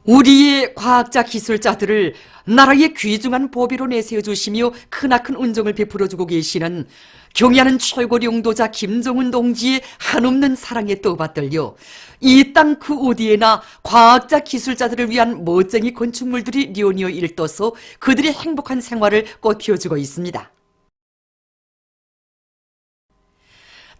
우리의 과학자 기술자들을 나라의 귀중한 보배로 내세워 주시며 크나큰 은총을 베풀어 주고 계시는 경의하는 최고 용도자 김정은 동지의 한없는 사랑에 떠받들려 이 땅 그 어디에나 과학자 기술자들을 위한 멋쟁이 건축물들이 려뉘어 일떠서 그들의 행복한 생활을 꽃피워주고 있습니다.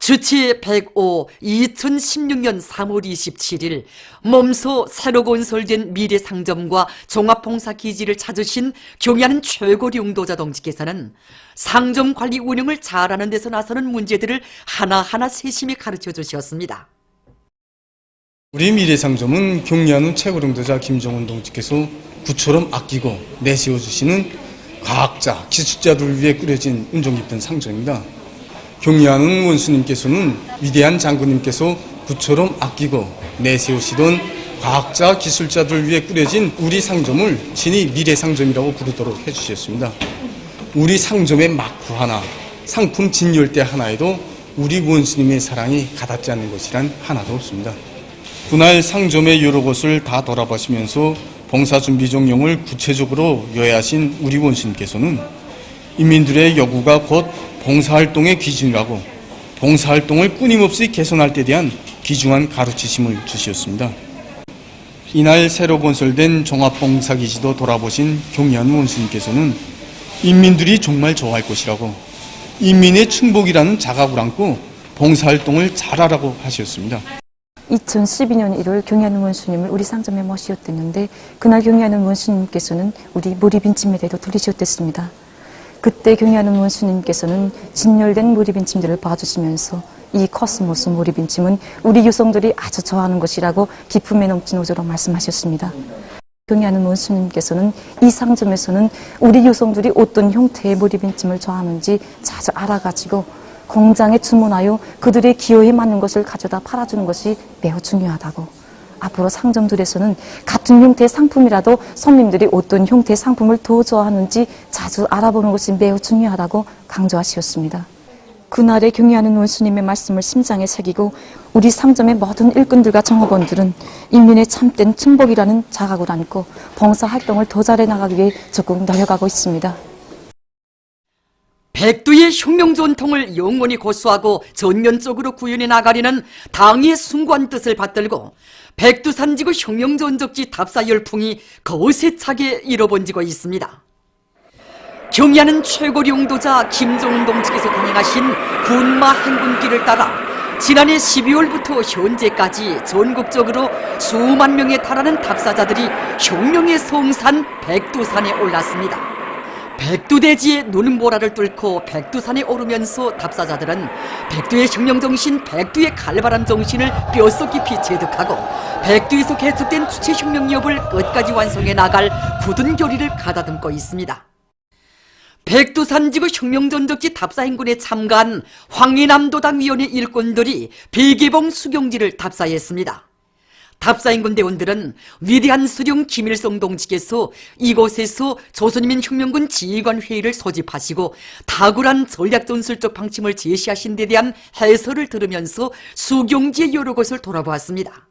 주치 105 2016년 3월 27일 몸소 새로 건설된 미래상점과 종합봉사기지를 찾으신 경의하는 최고 용도자 동지께서는 상점 관리 운영을 잘하는 데서 나서는 문제들을 하나하나 세심히 가르쳐 주셨습니다. 우리 미래상점은 경의하는 최고 용도자 김정은 동지께서 부처럼 아끼고 내세워 주시는 과학자, 기술자들을 위해 꾸려진 은총 깊은 상점입니다. 경의하는 원수님께서는 위대한 장군님께서 부처럼 아끼고 내세우시던 과학자, 기술자들을 위해 꾸려진 우리 상점을 친히 미래상점이라고 부르도록 해주셨습니다. 우리 상점의 마크 하나, 상품 진열대 하나에도 우리 원수님의 사랑이 가닿지 않는 것이란 하나도 없습니다. 분할 상점의 여러 곳을 다 돌아보시면서 봉사준비종용을 구체적으로 요해하신 우리 원수님께서는 인민들의 여구가 곧 봉사활동의 기준이라고 봉사활동을 끊임없이 개선할 때 대한 귀중한 가르치심을 주셨습니다. 이날 새로 건설된 종합봉사기지도 돌아보신 경의하는 원수님께서는 인민들이 정말 좋아할 것이라고 인민의 충복이라는 자각을 안고 봉사활동을 잘하라고 하셨습니다. 2012년 1월 경의하는 원수님을 우리 상점에 모시었댔는데 그날 경의하는 원수님께서는 우리 무리빈침에대도 들리셨댔습니다. 그때 경의하는 원수님께서는 진열된 무리빈침들을 봐주시면서 이 코스모스 무리빈침은 우리 유성들이 아주 좋아하는 것이라고 기품에 넘친 어조로 말씀하셨습니다. 경의하는 원수님께서는 이 상점에서는 우리 유성들이 어떤 형태의 무리빈침을 좋아하는지 자주 알아가지고 공장에 주문하여 그들의 기호에 맞는 것을 가져다 팔아주는 것이 매우 중요하다고, 앞으로 상점들에서는 같은 형태의 상품이라도 손님들이 어떤 형태의 상품을 더 좋아하는지 자주 알아보는 것이 매우 중요하다고 강조하셨습니다. 그날의 경의하는 원수님의 말씀을 심장에 새기고 우리 상점의 모든 일꾼들과 종업원들은 인민의 참된 충복이라는 자각을 안고 봉사활동을 더 잘해 나가기 위해 적극 노력하고 있습니다. 백두의 혁명 전통을 영원히 고수하고 전면적으로 구현해 나가려는 당의 숭고한 뜻을 받들고 백두산지구 혁명전적지 답사 열풍이 거세차게 일어번지고 있습니다. 경의하는 최고 용도자 김정은 동지께서 강행하신 군마 행군길을 따라 지난해 12월부터 현재까지 전국적으로 수만 명에 달하는 답사자들이 혁명의 성산 백두산에 올랐습니다. 백두대지의 눈보라를 뚫고 백두산에 오르면서 답사자들은 백두의 혁명정신, 백두의 칼바람 정신을 뼛속 깊이 체득하고 백두에서 개척된 주체혁명협을 끝까지 완성해 나갈 굳은 결의를 가다듬고 있습니다. 백두산지구 혁명전적지 답사행군에 참가한 황해남도당위원회 일꾼들이 배개봉 수경지를 답사했습니다. 답사행군 대원들은 위대한 수령 김일성 동지께서 이곳에서 조선인민혁명군 지휘관 회의를 소집하시고 탁월한 전략전술적 방침을 제시하신 데 대한 해설을 들으면서 수경지의 여러 곳을 돌아보았습니다.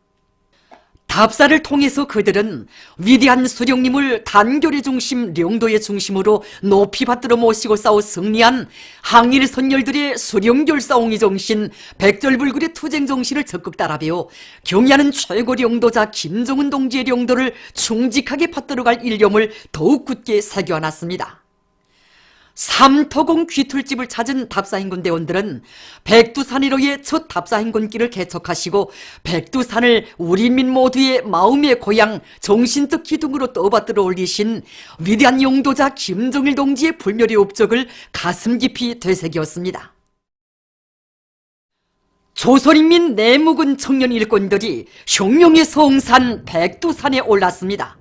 답사를 통해서 그들은 위대한 수령님을 단결의 중심, 령도의 중심으로 높이 받들어 모시고 싸워 승리한 항일 선열들의 수령결사옹의 정신, 백절불굴의 투쟁 정신을 적극 따라배워 경의하는 최고 령도자 김정은 동지의 령도를 충직하게 받들어갈 일념을 더욱 굳게 새겨놨습니다. 삼토공 귀틀집을 찾은 답사행군 대원들은 백두산이로의 첫 답사행군길을 개척하시고 백두산을 우리 인민 모두의 마음의 고향, 정신적 기둥으로 떠받들어 올리신 위대한 용도자 김정일 동지의 불멸의 업적을 가슴 깊이 되새겼습니다. 조선인민 내묵은 청년 일꾼들이 혁명의 성산 백두산에 올랐습니다.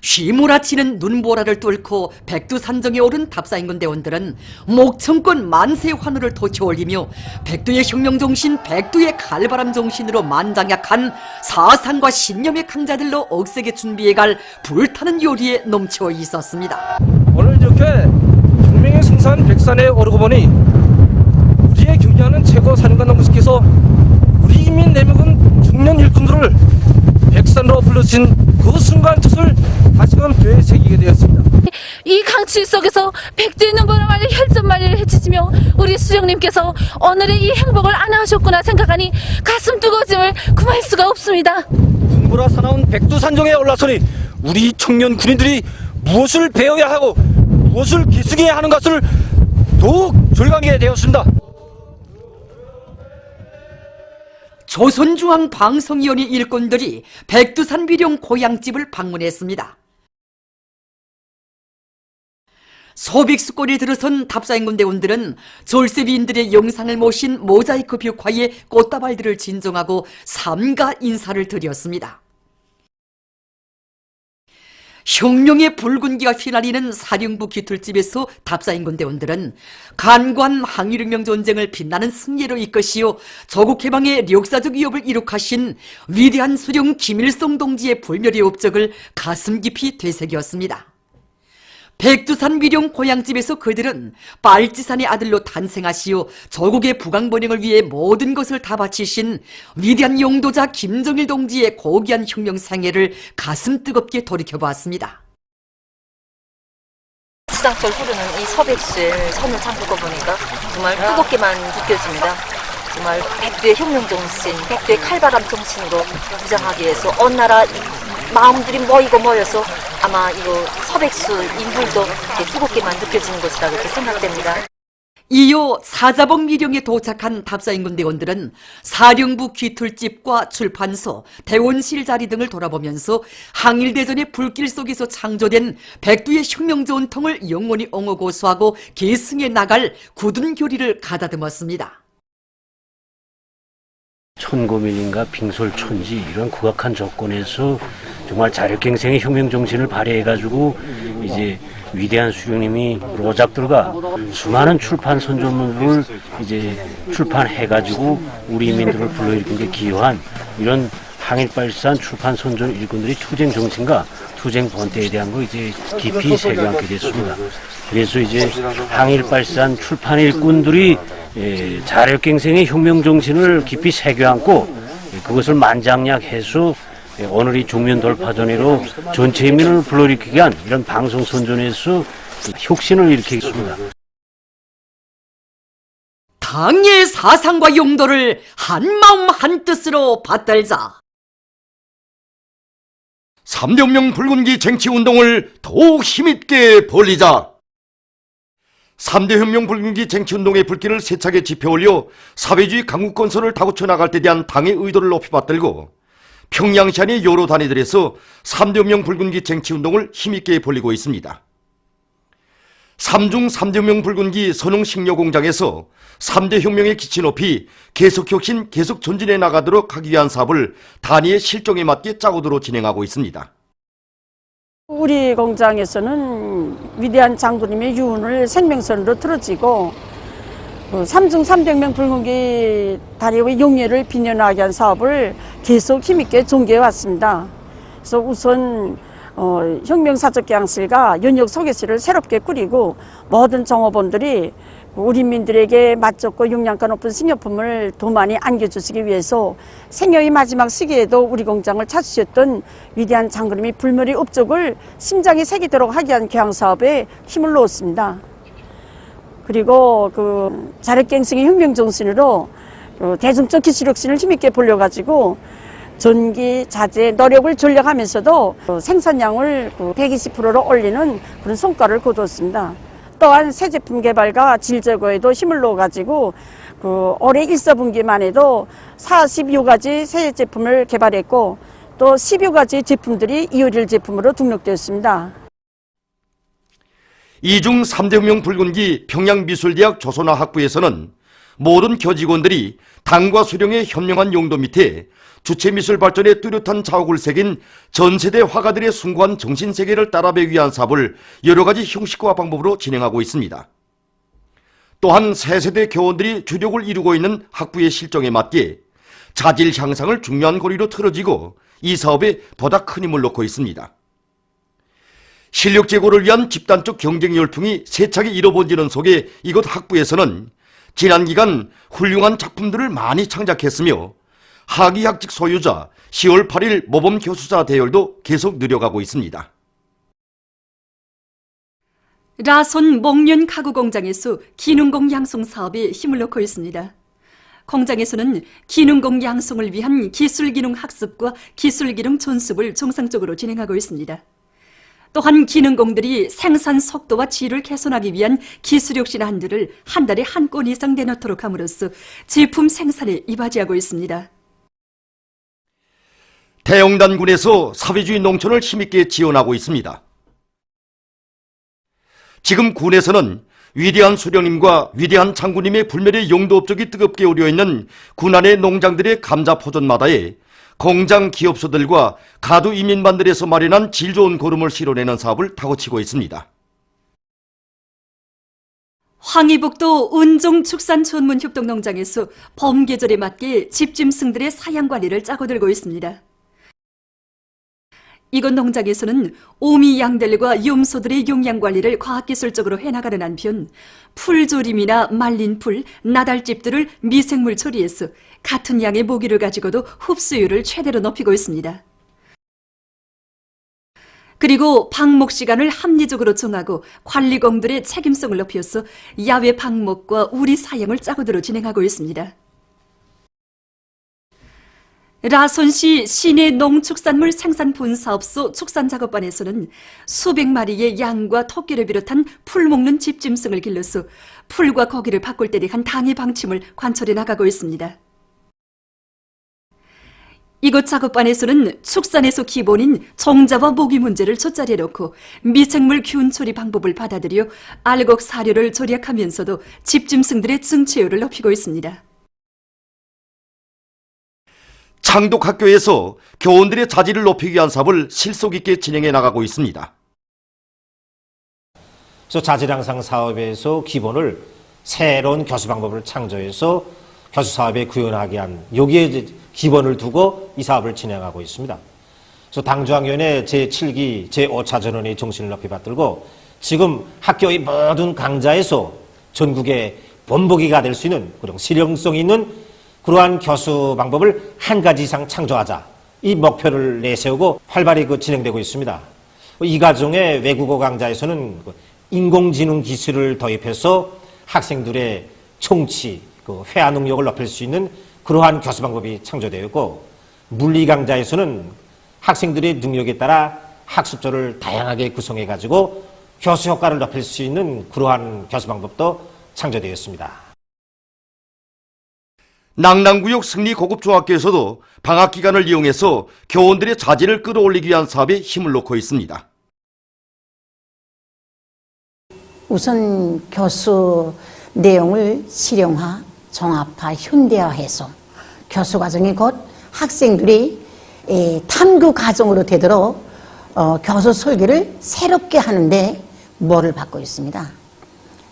휘몰아치는 눈보라를 뚫고 백두산정에 오른 답사행군 대원들은 목청권 만세 환호를 토쳐올리며 백두의 혁명정신, 백두의 칼바람 정신으로 만장약한 사상과 신념의 강자들로 억세게 준비해갈 불타는 요리에 넘쳐 있었습니다. 오늘 이렇게 혁명의 성산 백산에 오르고 보니 우리의 경의하는 최고 사령관 동지께서 우리 인민 내묵은 중년 일꾼들을 백산으로 불러주신 그 순간 뜻을 다시금 되새기게 되었습니다. 이 강추위 속에서 백두의 눈보라 말리 혈전말리를 해치시며 우리 수령님께서 오늘의 이 행복을 안아하셨구나 생각하니 가슴 뜨거워짐을 금할 수가 없습니다. 눈보라 사나운 백두산정에 올라서니 우리 청년 군인들이 무엇을 배워야 하고 무엇을 기승해야 하는 것을 더욱 절감하게 되었습니다. 조선중앙방송위원회 일꾼들이 백두산 비룡 고향집을 방문했습니다. 소백수골에 들어선 답사행군대원들은 졸세비인들의 영상을 모신 모자이크 벽화에 꽃다발들을 진정하고 삼가 인사를 드렸습니다. 혁명의 붉은기가 휘날리는 사령부 기틀집에서 답사행군대원들은 간관 항일혁명 전쟁을 빛나는 승리로 이끄시어 조국 해방의 역사적 위협을 이룩하신 위대한 수령 김일성 동지의 불멸의 업적을 가슴 깊이 되새겼습니다. 백두산 비룡 고향집에서 그들은 빨치산의 아들로 탄생하시어 조국의 부강번영을 위해 모든 것을 다 바치신 위대한 용도자 김정일 동지의 고귀한 혁명 생애를 가슴 뜨겁게 돌이켜보았습니다. 수상철 흐르는 이 서백수의 선을 잠그고 보니까 정말 뜨겁게만 느껴집니다. 정말 백두의 혁명 정신, 백두의 칼바람 정신으로 무장하기 위해서 온 나라 마음들이 모여서 아마 이거 서백수 인물도 뜨겁게만 느껴지는 것이라 그렇게 생각됩니다. 이후 사자봉 미령에 도착한 답사행군대원들은 사령부 귀틀집과 출판소, 대원실 자리 등을 돌아보면서 항일대전의 불길 속에서 창조된 백두의 혁명 전통을 영원히 옹호고수하고 계승해 나갈 굳은 교리를 가다듬었습니다. 천고민인가 빙솔천지 이런 국악한 조건에서 정말 자력갱생의 혁명 정신을 발휘해가지고 이제 위대한 수령님이 로작들과 수많은 출판 선조물을 이제 출판해가지고 우리 인민들을 불러일으킨 데 기여한 이런 항일발산 출판 선조 일꾼들의 투쟁 정신과 투쟁 본태에 대한 거 이제 깊이 새겨안게 됐습니다. 그래서 이제 항일발산 출판 일꾼들이 자력갱생의 혁명 정신을 깊이 새겨안고 그것을 만장약해서 오늘 이 중면 돌파전으로 전체 인민을 불러일으키게 한 이런 방송 선전에서 혁신을 일으키겠습니다. 당의 사상과 용도를 한마음 한뜻으로 받들자. 3.혁명 붉은기 쟁취운동을 더욱 힘있게 벌리자. 3대 혁명 붉은기 쟁취운동의 불길을 세차게 지펴올려 사회주의 강국 건설을 다구쳐 나갈 때 대한 당의 의도를 높이 받들고 평양시 안의 여러 단위들에서 3대 혁명 붉은기 쟁취운동을 힘있게 벌리고 있습니다. 3중 3대 혁명 붉은기 선흥식료공장에서 3대 혁명의 기치 높이 계속혁신 계속 전진해 나가도록 하기 위한 사업을 단위의 실정에 맞게 짜고도로 진행하고 있습니다. 우리 공장에서는 위대한 장군님의 유언을 생명선으로 틀어지고 3중 300명 붉은기 다리의 용예를 빛내나가게 한 사업을 계속 힘있게 전개해 왔습니다. 그래서 우선 혁명사적개항실과 연역 소개실을 새롭게 꾸리고 모든 정호본들이 우리 민들에게 맛좋고 영양가 높은 식료품을 더 많이 안겨주시기 위해서 생애의 마지막 시기에도 우리 공장을 찾으셨던 위대한 장군님의 불멸의 업적을 심장에 새기도록 하기 위한 개항사업에 힘을 넣었습니다. 그리고 자력갱생의 혁명정신으로 대중적 기술혁신을 힘있게 벌려가지고 전기, 자재, 노력을 전략하면서도 생산량을 120%로 올리는 그런 성과를 거두었습니다. 또한 새 제품 개발과 질 제거에도 힘을 넣어가지고 올해 1사분기만 해도 46가지 새 제품을 개발했고 또 10여 가지 제품들이 2월일 제품으로 등록되었습니다. 2중 3대 혁명 붉은기 평양미술대학 조선화학부에서는 모든 교직원들이 당과 수령의 현명한 용도 밑에 주체미술 발전에 뚜렷한 자욱을 새긴 전세대 화가들의 숭고한 정신세계를 따라배기 위한 사업을 여러가지 형식과 방법으로 진행하고 있습니다. 또한 새세대 교원들이 주력을 이루고 있는 학부의 실정에 맞게 자질 향상을 중요한 고리로 틀어지고 이 사업에 보다 큰 힘을 놓고 있습니다. 실력 제고를 위한 집단적 경쟁 열풍이 세차게 일어번지는 속에 이곳 학부에서는 지난 기간 훌륭한 작품들을 많이 창작했으며 학위학직 소유자, 10월 8일 모범 교수자 대열도 계속 늘어가고 있습니다. 라손 목련 가구 공장에서 기능공 양송 사업에 힘을 넣고 있습니다. 공장에서는 기능공 양송을 위한 기술기능 학습과 기술기능 존습을 정상적으로 진행하고 있습니다. 또한 기능공들이 생산 속도와 질을 개선하기 위한 기술혁신 안들을 한 달에 한 건 이상 내놓도록 함으로써 제품 생산에 이바지하고 있습니다. 태영단군에서 사회주의 농촌을 힘있게 지원하고 있습니다. 지금 군에서는 위대한 수령님과 위대한 장군님의 불멸의 용도 업적이 뜨겁게 우려있는 군안의 농장들의 감자 포존마다에 공장 기업소들과 가두 이민반들에서 마련한 질 좋은 거름을 실어내는 사업을 타고치고 있습니다. 황희북도 은종축산전문협동농장에서 봄 계절에 맞게 집짐승들의 사양관리를 짜고 들고 있습니다. 이곳 농장에서는 오미 양들과 염소들의 용양관리를 과학기술적으로 해나가는 한편 풀조림이나 말린 풀, 나달집들을 미생물 처리해서 같은 양의 모기를 가지고도 흡수율을 최대로 높이고 있습니다. 그리고 방목 시간을 합리적으로 정하고 관리공들의 책임성을 높여서 야외 방목과 우리 사양을 짜고들어 진행하고 있습니다. 라손시 시내 농축산물 생산 분사업소 축산작업반에서는 수백 마리의 양과 토끼를 비롯한 풀 먹는 집짐승을 길러서 풀과 고기를 바꿀 때 대한 당해 방침을 관철해 나가고 있습니다. 이곳 작업반에서는 축산에서 기본인 정자와 모기 문제를 돗자리에 놓고 미생물 균 처리 방법을 받아들여 알곡 사료를 절약하면서도 집짐승들의 증체율을 높이고 있습니다. 창독학교에서 교원들의 자질을 높이기 위한 사업을 실속 있게 진행해 나가고 있습니다. 그래서 자질향상 사업에서 기본을 새로운 교수 방법을 창조해서 교수 사업에 구현하게 한 여기에 기본을 두고 이 사업을 진행하고 있습니다. 그래서 당주학년의 제7기 제5차 전원의 정신을 높이 받들고 지금 학교의 모든 강좌에서 전국의 본보기가 될 수 있는 그런 실용성 있는 그러한 교수 방법을 한 가지 이상 창조하자 이 목표를 내세우고 활발히 진행되고 있습니다. 이 과정에 외국어 강좌에서는 인공지능 기술을 도입해서 학생들의 청취, 회화 능력을 높일 수 있는 그러한 교수 방법이 창조되어 있고 물리 강좌에서는 학생들의 능력에 따라 학습조를 다양하게 구성해 가지고 교수 효과를 높일 수 있는 그러한 교수 방법도 창조되었습니다. 낭랑구역 승리고급중학교에서도 방학기간을 이용해서 교원들의 자질을 끌어올리기 위한 사업에 힘을 놓고 있습니다. 우선 교수 내용을 실용화, 종합화, 현대화해서 교수 과정이 곧 학생들이 탐구 과정으로 되도록 교수 설계를 새롭게 하는데 모를 받고 있습니다.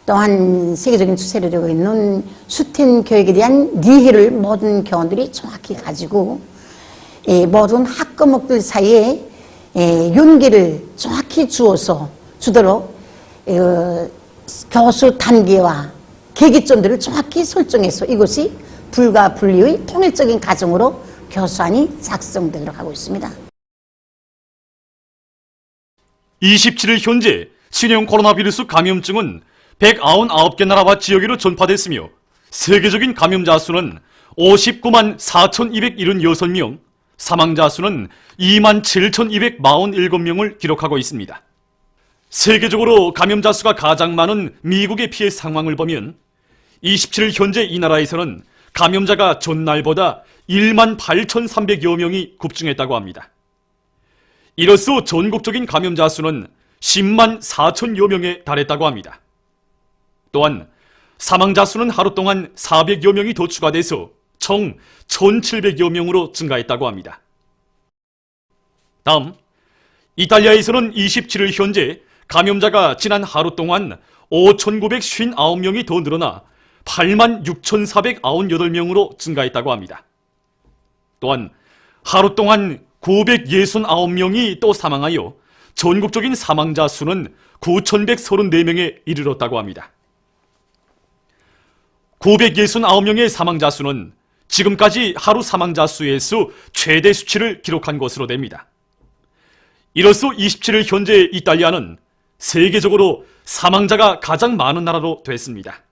또한 세계적인 추세를 이루고 있는 스템 교육에 대한 이해를 모든 교원들이 정확히 가지고 모든 학과목들 사이에 연계를 정확히 주도록 교수 단계와 계기점들을 정확히 설정해서 이것이 불가 분리의 통일적인 과정으로 교수안이 작성되도록 하고 있습니다. 27일 현재 신형 코로나 비루스 감염증은 199개 나라와 지역으로 전파됐으며 세계적인 감염자 수는 59만 4,276명, 사망자 수는 2만 7,247명을 기록하고 있습니다. 세계적으로 감염자 수가 가장 많은 미국의 피해 상황을 보면 27일 현재 이 나라에서는 감염자가 전날보다 1만 8,300여 명이 급증했다고 합니다. 이로써 전국적인 감염자 수는 10만 4천여 명에 달했다고 합니다. 또한 사망자 수는 하루 동안 400여 명이 더 추가돼서 총 1,700여 명으로 증가했다고 합니다. 다음, 이탈리아에서는 27일 현재 감염자가 지난 하루 동안 5,959명이 더 늘어나 8만 6,498명으로 증가했다고 합니다. 또한 하루 동안 969명이 또 사망하여 전국적인 사망자 수는 9,134명에 이르렀다고 합니다. 969명의 사망자 수는 지금까지 하루 사망자 수에서 최대 수치를 기록한 것으로 됩니다. 이로써 27일 현재 이탈리아는 세계적으로 사망자가 가장 많은 나라로 됐습니다.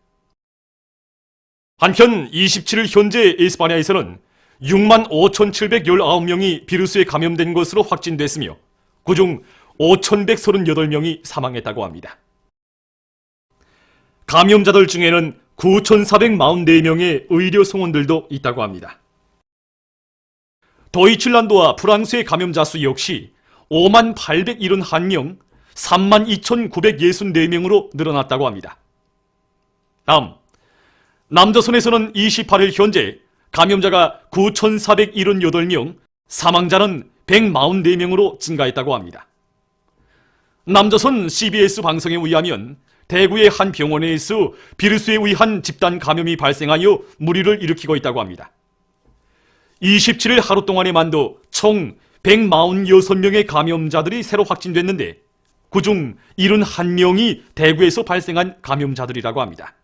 한편 27일 현재 에스파냐에서는 65,719명이 비루스에 감염된 것으로 확진됐으며 그중 5,138명이 사망했다고 합니다. 감염자들 중에는 9,444명의 의료 성원들도 있다고 합니다. 도이칠란드와 프랑스의 감염자 수 역시 5871명, 32,964명으로 늘어났다고 합니다. 다음, 남조선에서는 28일 현재 감염자가 9,478명, 사망자는 144명으로 증가했다고 합니다. 남조선 CBS 방송에 의하면 대구의 한 병원에서 비루스에 의한 집단 감염이 발생하여 물의를 일으키고 있다고 합니다. 27일 하루 동안에만도 총 146명의 감염자들이 새로 확진됐는데 그중 71명이 대구에서 발생한 감염자들이라고 합니다.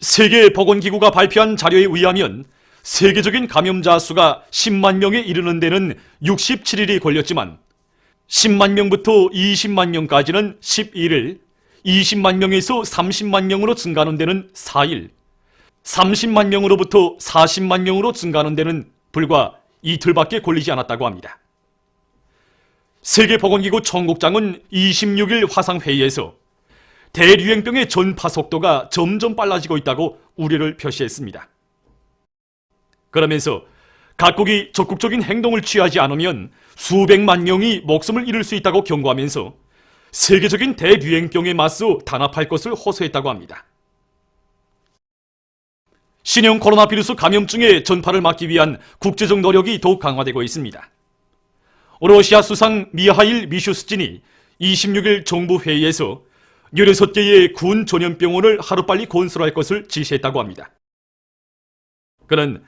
세계보건기구가 발표한 자료에 의하면 세계적인 감염자 수가 10만 명에 이르는 데는 67일이 걸렸지만 10만 명부터 20만 명까지는 11일, 20만 명에서 30만 명으로 증가하는 데는 4일, 30만 명으로부터 40만 명으로 증가하는 데는 불과 이틀밖에 걸리지 않았다고 합니다. 세계보건기구 총국장은 26일 화상회의에서 대류행병의 전파 속도가 점점 빨라지고 있다고 우려를 표시했습니다. 그러면서 각국이 적극적인 행동을 취하지 않으면 수백만 명이 목숨을 잃을 수 있다고 경고하면서 세계적인 대류행병에 맞서 단합할 것을 호소했다고 합니다. 신형 코로나 바이러스 감염증의 전파를 막기 위한 국제적 노력이 더욱 강화되고 있습니다. 러시아 수상 미하일 미슈스진이 26일 정부 회의에서 16개의 군 전염병원을 하루빨리 건설할 것을 지시했다고 합니다. 그는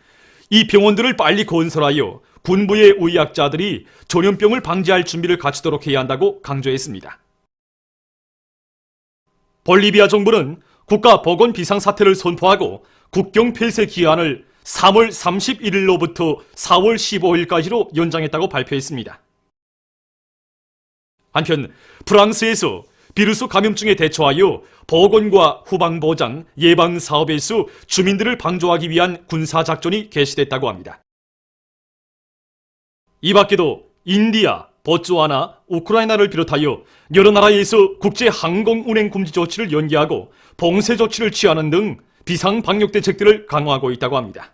이 병원들을 빨리 건설하여 군부의 의학자들이 전염병을 방지할 준비를 갖추도록 해야 한다고 강조했습니다. 볼리비아 정부는 국가 보건 비상사태를 선포하고 국경 폐쇄 기한을 3월 31일로부터 4월 15일까지로 연장했다고 발표했습니다. 한편 프랑스에서 비루스 감염증에 대처하여 보건과 후방보장, 예방사업에서 주민들을 방조하기 위한 군사작전이 개시됐다고 합니다. 이 밖에도 인디아, 보츠와나, 우크라이나를 비롯하여 여러 나라에서 국제 항공 운행 금지 조치를 연기하고 봉쇄 조치를 취하는 등 비상 방역 대책들을 강화하고 있다고 합니다.